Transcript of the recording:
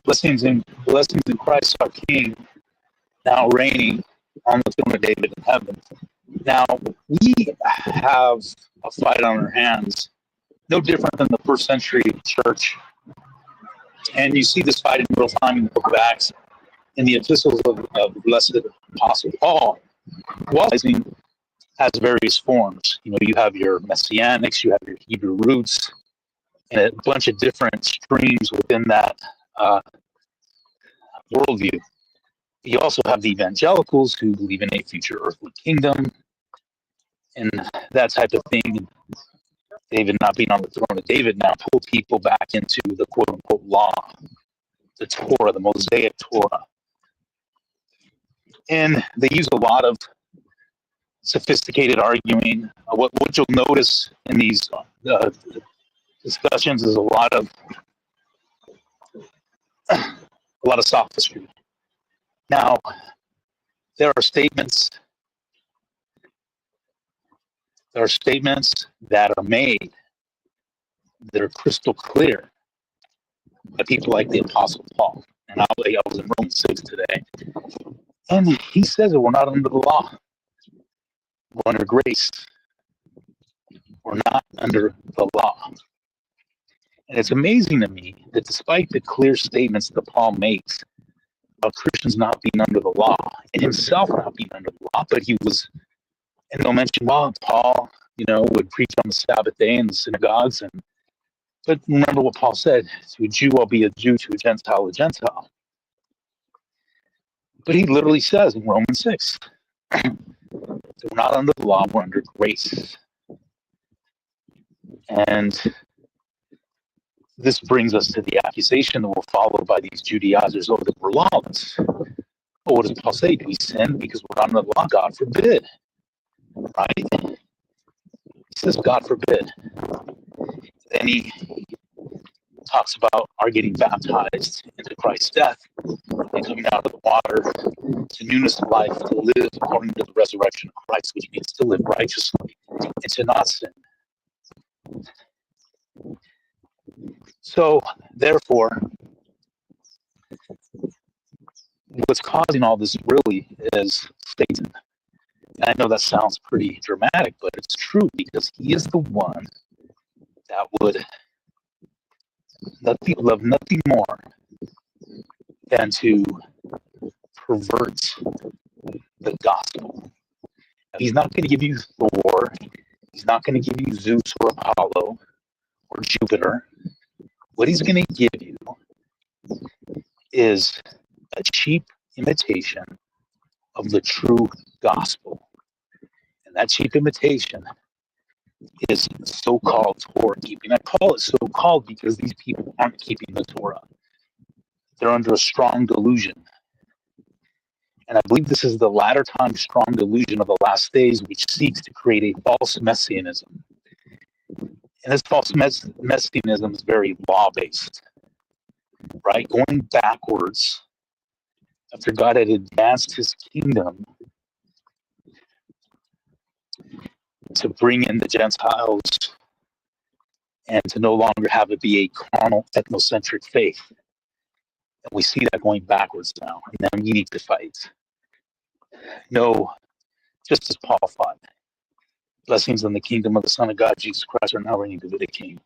Blessings in Christ our King, now reigning on the throne of David in heaven. Now, we have a fight on our hands, no different than the first century church. And you see this fight in real time in the book of Acts, in the epistles of the blessed Apostle Paul. Judaizing has various forms. You know, you have your Messianics, you have your Hebrew roots, and a bunch of different streams within that worldview. You also have the evangelicals who believe in a future earthly kingdom and that type of thing. David not being on the throne of David now pulled people back into the quote unquote law, the Torah, the Mosaic Torah. And they use a lot of sophisticated arguing. What you'll notice in these discussions is a lot of sophistry. Now, there are statements that are made that are crystal clear by people like the Apostle Paul. And I was in Romans 6 today. And he says that we're not under the law. We're under grace. We're not under the law. And it's amazing to me that despite the clear statements that Paul makes about Christians not being under the law, and himself not being under the law, but he was, and they'll mention, well, Paul, would preach on the Sabbath day in the synagogues. But remember what Paul said, to a Jew, I'll be a Jew, to a Gentile, a Gentile. But he literally says in Romans 6, that we're not under the law, we're under grace. And this brings us to the accusation that will follow by these Judaizers, that we're lawless. Well, what does Paul say? Do we sin because we're not under the law? God forbid. Right? He says, God forbid. Then he talks about our getting baptized into Christ's death and coming out of the water to newness of life, to live according to the resurrection of Christ, which means to live righteously and to not sin. So, therefore, what's causing all this really is Satan. And I know that sounds pretty dramatic, but it's true because he is the one that would love nothing more than to pervert the gospel. He's not going to give you Thor. He's not going to give you Zeus or Apollo or Jupiter. What he's going to give you is a cheap imitation of the true gospel. And that cheap imitation is so-called Torah keeping. I call it so-called because these people aren't keeping the Torah. They're under a strong delusion. And I believe this is the latter time strong delusion of the last days, which seeks to create a false messianism. And this false messianism is very law-based, right? Going backwards after God had advanced his kingdom to bring in the Gentiles and to no longer have it be a carnal, ethnocentric faith. And we see that going backwards now. And then we need to fight. No, just as Paul fought. Blessings on the kingdom of the Son of God, Jesus Christ, are now reigning to be the King.